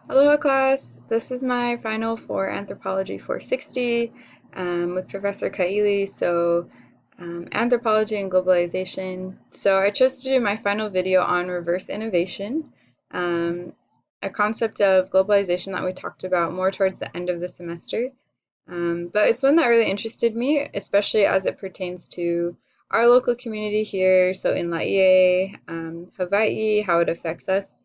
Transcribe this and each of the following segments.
Aloha class! This is my final for Anthropology 460 with Professor Kaili. Anthropology and globalization. So I chose to do my final video on reverse innovation, um, a concept of globalization that we talked about more towards the end of the semester. But it's one that really interested me, especially as it pertains to our local community here, so in Laie, Hawaii, how it affects us,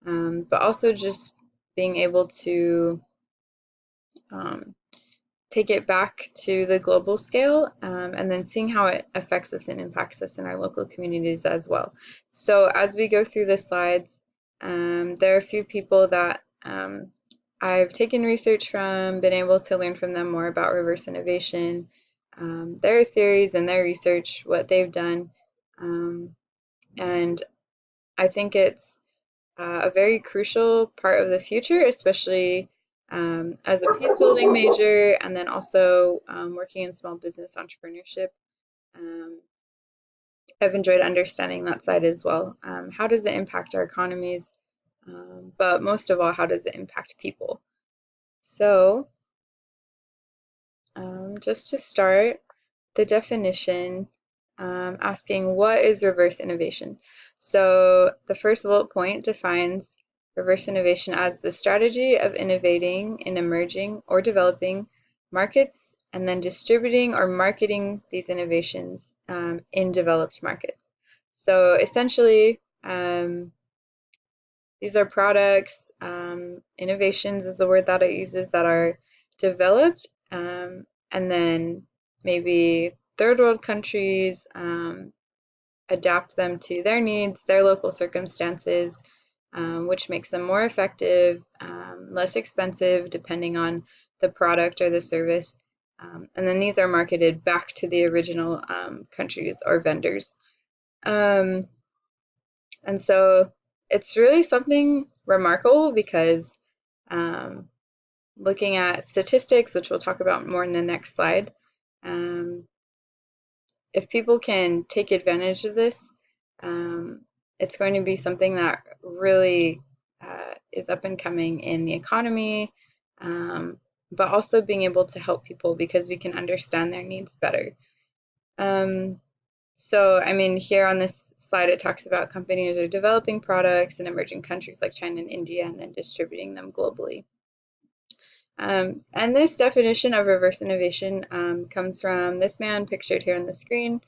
but also just being able to um, take it back to the global scale, and then seeing how it affects us and impacts us in our local communities as well. So as we go through the slides, there are a few people that I've taken research from, been able to learn from them more about reverse innovation, their theories and their research, what they've done, um, and I think it's a very crucial part of the future, especially as a peace building major and then also working in small business entrepreneurship. Um, I've enjoyed understanding that side as well. How does it impact our economies? But most of all, how does it impact people? So, just to start, the definition, asking what is reverse innovation? So the first bullet point defines reverse innovation as the strategy of innovating in emerging or developing markets and then distributing or marketing these innovations in developed markets. So essentially, these are products, innovations is the word that it uses, that are developed, and then maybe third world countries adapt them to their needs, their local circumstances, which makes them more effective, less expensive depending on the product or the service. And then these are marketed back to the original countries or vendors. Um, and so it's really something remarkable because um, looking at statistics, which we'll talk about more in the next slide, um, if people can take advantage of this, um, it's going to be something that really is up and coming in the economy, um, but also being able to help people because we can understand their needs better. Um, I mean, here on this slide, it talks about companies are developing products in emerging countries like China and India and then distributing them globally. And this definition of reverse innovation comes from this man pictured here on the screen.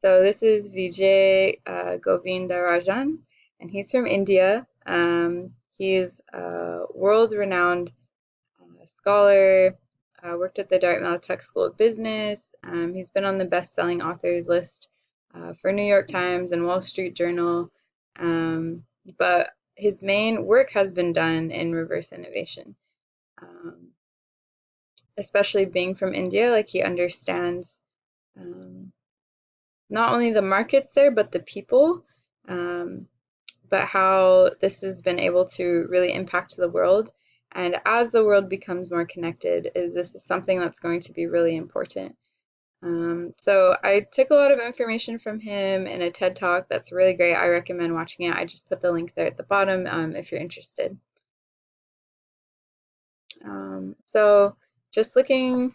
So this is Vijay Govindarajan, and he's from India. He's a world-renowned scholar, worked at the Dartmouth Tech School of Business. He's been on the best-selling authors list for New York Times and Wall Street Journal. But his main work has been done in reverse innovation. Um, Especially being from India, like he understands um, not only the markets there, but the people, um, but how this has been able to really impact the world. And as the world becomes more connected, this is something that's going to be really important. So I took a lot of information from him in a TED Talk that's really great. I recommend watching it. I just put the link there at the bottom if you're interested. So just looking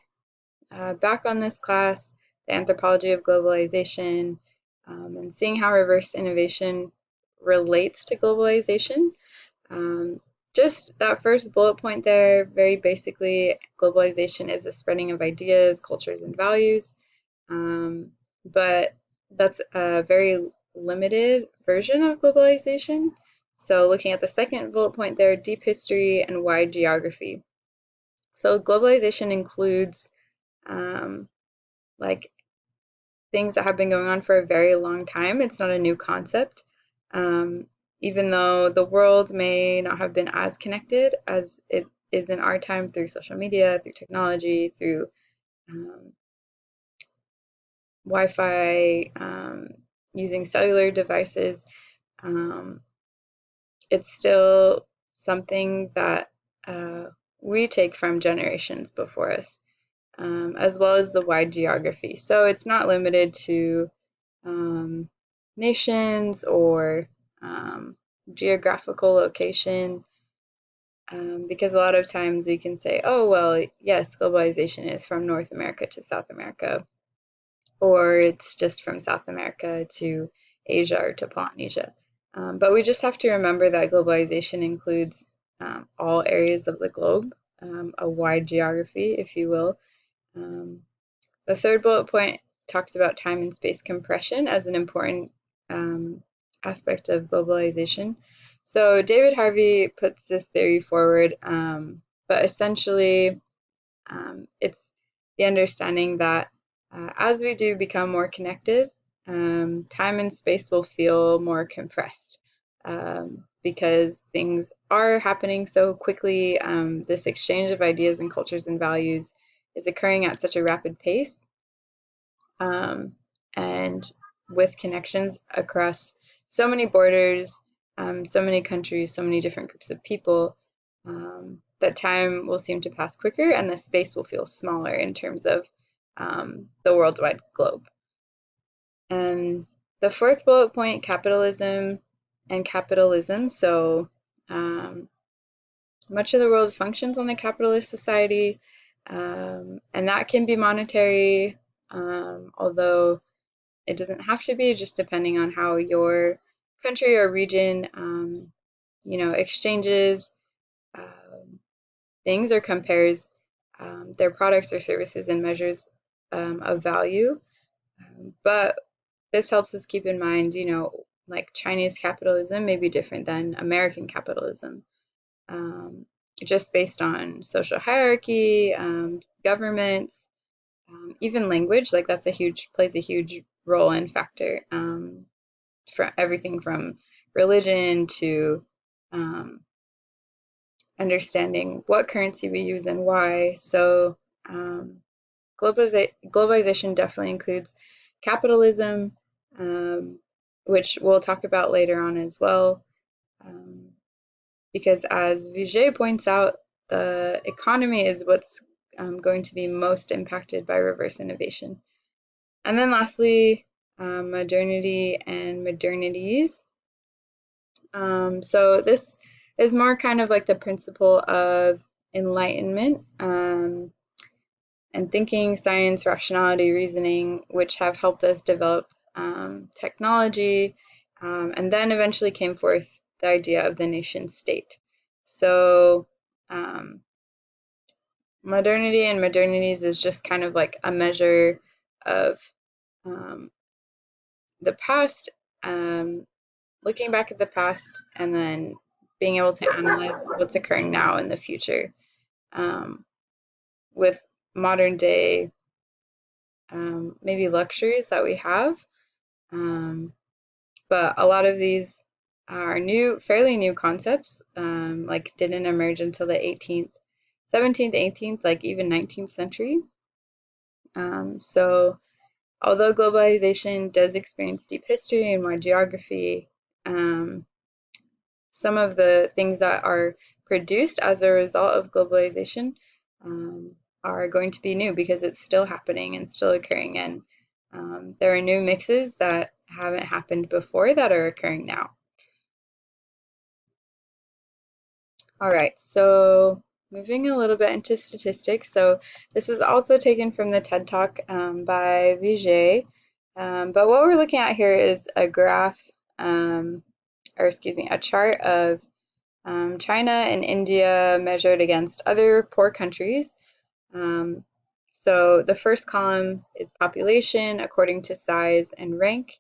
back on this class, the anthropology of globalization, and seeing how reverse innovation relates to globalization. Um, just that first bullet point there, very basically, globalization is the spreading of ideas, cultures, and values. But that's a very limited version of globalization. So, looking at the second bullet point there, deep history and wide geography. So, globalization includes um, like things that have been going on for a very long time. It's not a new concept. Um, Even though the world may not have been as connected as it is in our time through social media, through technology, through um, Wi Fi, using cellular devices, um, it's still something that we take from generations before us, as well as the wide geography. So it's not limited to um, nations or um, geographical location. because a lot of times we can say, oh, well, yes, globalization is from North America to South America, or it's just from South America to Asia or to Polynesia. But we just have to remember that globalization includes all areas of the globe, a wide geography, if you will. Um, the third bullet point talks about time and space compression as an important um, aspect of globalization. So David Harvey puts this theory forward, but essentially it's the understanding that as we do become more connected, time and space will feel more compressed because things are happening so quickly. This exchange of ideas and cultures and values is occurring at such a rapid pace, um, and with connections across so many borders, so many countries, so many different groups of people, that time will seem to pass quicker and the space will feel smaller in terms of the worldwide globe. And the fourth bullet point, capitalism and capitalism. So much of the world functions on a capitalist society, and that can be monetary, although it doesn't have to be, just depending on how your country or region, exchanges things or compares their products or services and measures of value. But this helps us keep in mind, like Chinese capitalism may be different than American capitalism, um, just based on social hierarchy, governments, even language. Like that's plays a huge role and factor for everything from religion to um, understanding what currency we use and why. So globalization definitely includes capitalism, um, which we'll talk about later on as well. Um, because as Vijay points out, the economy is what's going to be most impacted by reverse innovation. And then lastly, modernity and modernities. So this is more kind of like the principle of enlightenment, and thinking, science, rationality, reasoning, which have helped us develop technology, and then eventually came forth the idea of the nation state. So um, modernity and modernities is just kind of like a measure of um, the past, um, looking back at the past, and then being able to analyze what's occurring now in the future, with modern day maybe luxuries that we have. Um, but a lot of these are fairly new concepts, like didn't emerge until the 18th, 17th, 18th, like even 19th century. So although globalization does experience deep history and wide geography, um, some of the things that are produced as a result of globalization um, are going to be new because it's still happening and still occurring. And there are new mixes that haven't happened before that are occurring now. All right, so moving a little bit into statistics. So this is also taken from the TED Talk by Vijay. But what we're looking at here is a graph, or excuse me, a chart of China and India measured against other poor countries. Um, so the first column is population according to size and rank.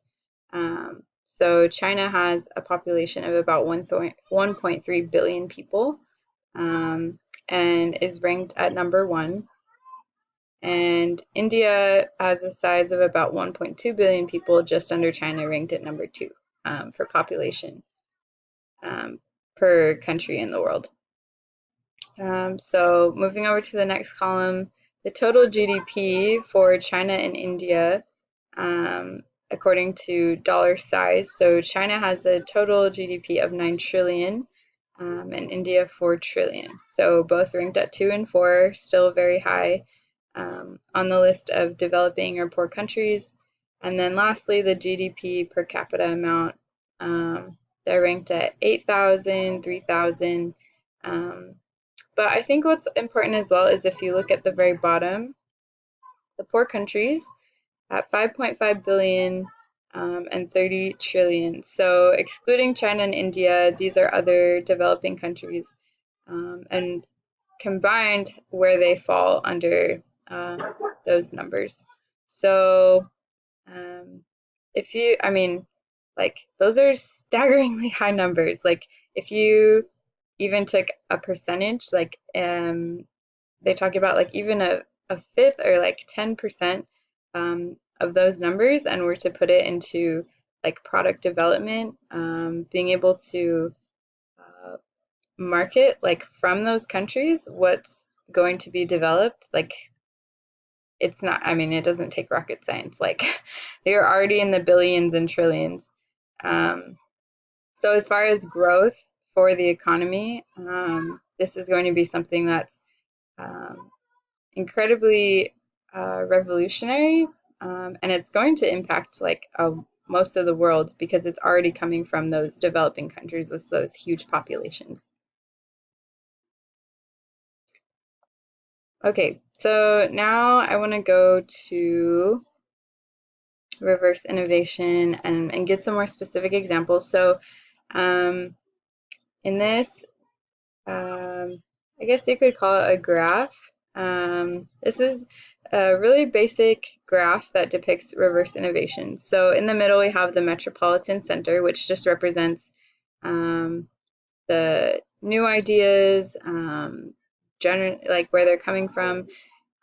So China has a population of about 1.3 billion people, and is ranked at number 1. And India has a size of about 1.2 billion people, just under China, ranked at number 2 for population um, per country in the world. So moving over to the next column, the total GDP for China and India, according to dollar size. So China has a total GDP of 9 trillion, and India 4 trillion. So both ranked at 2 and 4, still very high on the list of developing or poor countries. And then lastly, the GDP per capita amount. They're ranked at 8,000, 3,000, But I think what's important as well is if you look at the very bottom, the poor countries at 5.5 billion and 30 trillion. So excluding China and India, these are other developing countries, and combined where they fall under those numbers. So if you, I mean, like those are staggeringly high numbers. Like if you even took a percentage, like they talk about like even a fifth or like 10% of those numbers and were to put it into like product development, being able to uh, market like from those countries what's going to be developed, like it's not, I mean, it doesn't take rocket science. Like they are already in the billions and trillions. Um, so as far as growth for the economy, this is going to be something that's um, incredibly revolutionary, and it's going to impact like most of the world because it's already coming from those developing countries with those huge populations. Okay, so now I want to go to reverse innovation and give some more specific examples. So um, in this, I guess you could call it a graph. This is a really basic graph that depicts reverse innovation. So in the middle we have the metropolitan center, which just represents the new ideas, like where they're coming from.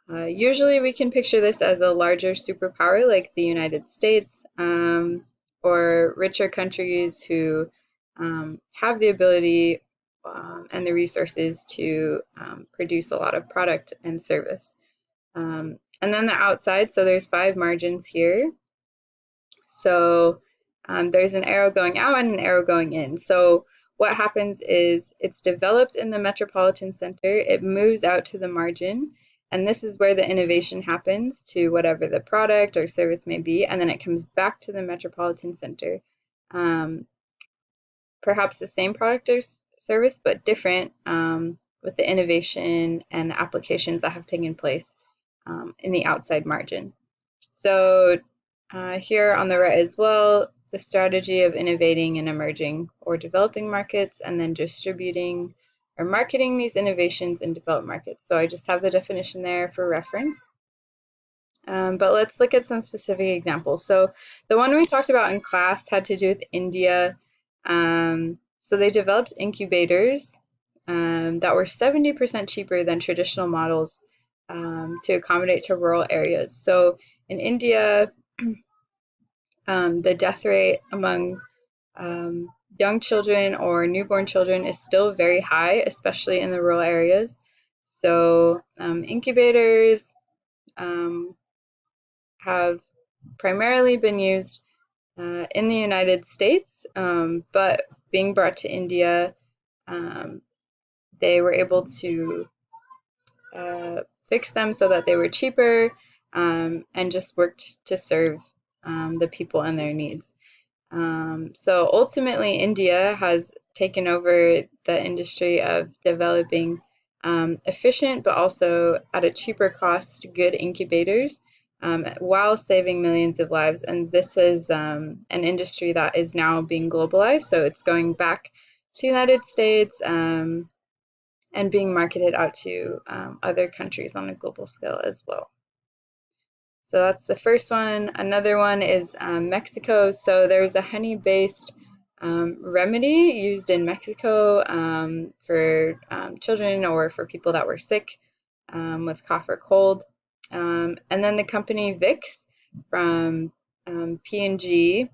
Usually we can picture this as a larger superpower like the United States, or richer countries who have the ability and the resources to produce a lot of product and service. And then the outside, so there's 5 margins here. So there's an arrow going out and an arrow going in. So what happens is it's developed in the metropolitan center, it moves out to the margin, and this is where the innovation happens to whatever the product or service may be, and then it comes back to the metropolitan center. Perhaps the same product or service, but different, with the innovation and the applications that have taken place in the outside margin. So here on the right as well, the strategy of innovating in emerging or developing markets and then distributing or marketing these innovations in developed markets. So I just have the definition there for reference. But let's look at some specific examples. So the one we talked about in class had to do with India. So they developed incubators that were 70% cheaper than traditional models to accommodate to rural areas. So in India, the death rate among young children or newborn children is still very high, especially in the rural areas. So incubators have primarily been used in the United States, but being brought to India, they were able to fix them so that they were cheaper, and just worked to serve the people and their needs. So ultimately, India has taken over the industry of developing efficient but also at a cheaper cost good incubators, while saving millions of lives. And this is an industry that is now being globalized, so it's going back to the United States, and being marketed out to other countries on a global scale as well. So that's the first one. Another one is Mexico. So there's a honey-based remedy used in Mexico for children or for people that were sick with cough or cold. And then the company Vicks from P&G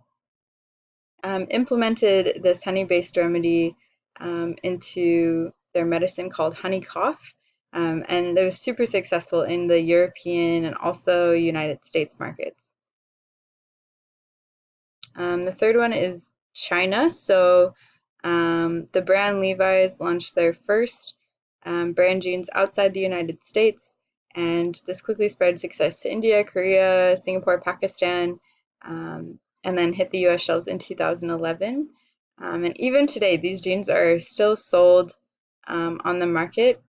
implemented this honey-based remedy into their medicine called honey cough. And it was super successful in the European and also United States markets. The third one is China. So the brand Levi's launched their first brand jeans outside the United States, and this quickly spread success to India, Korea, Singapore, Pakistan, and then hit the US shelves in 2011. And even today, these jeans are still sold on the market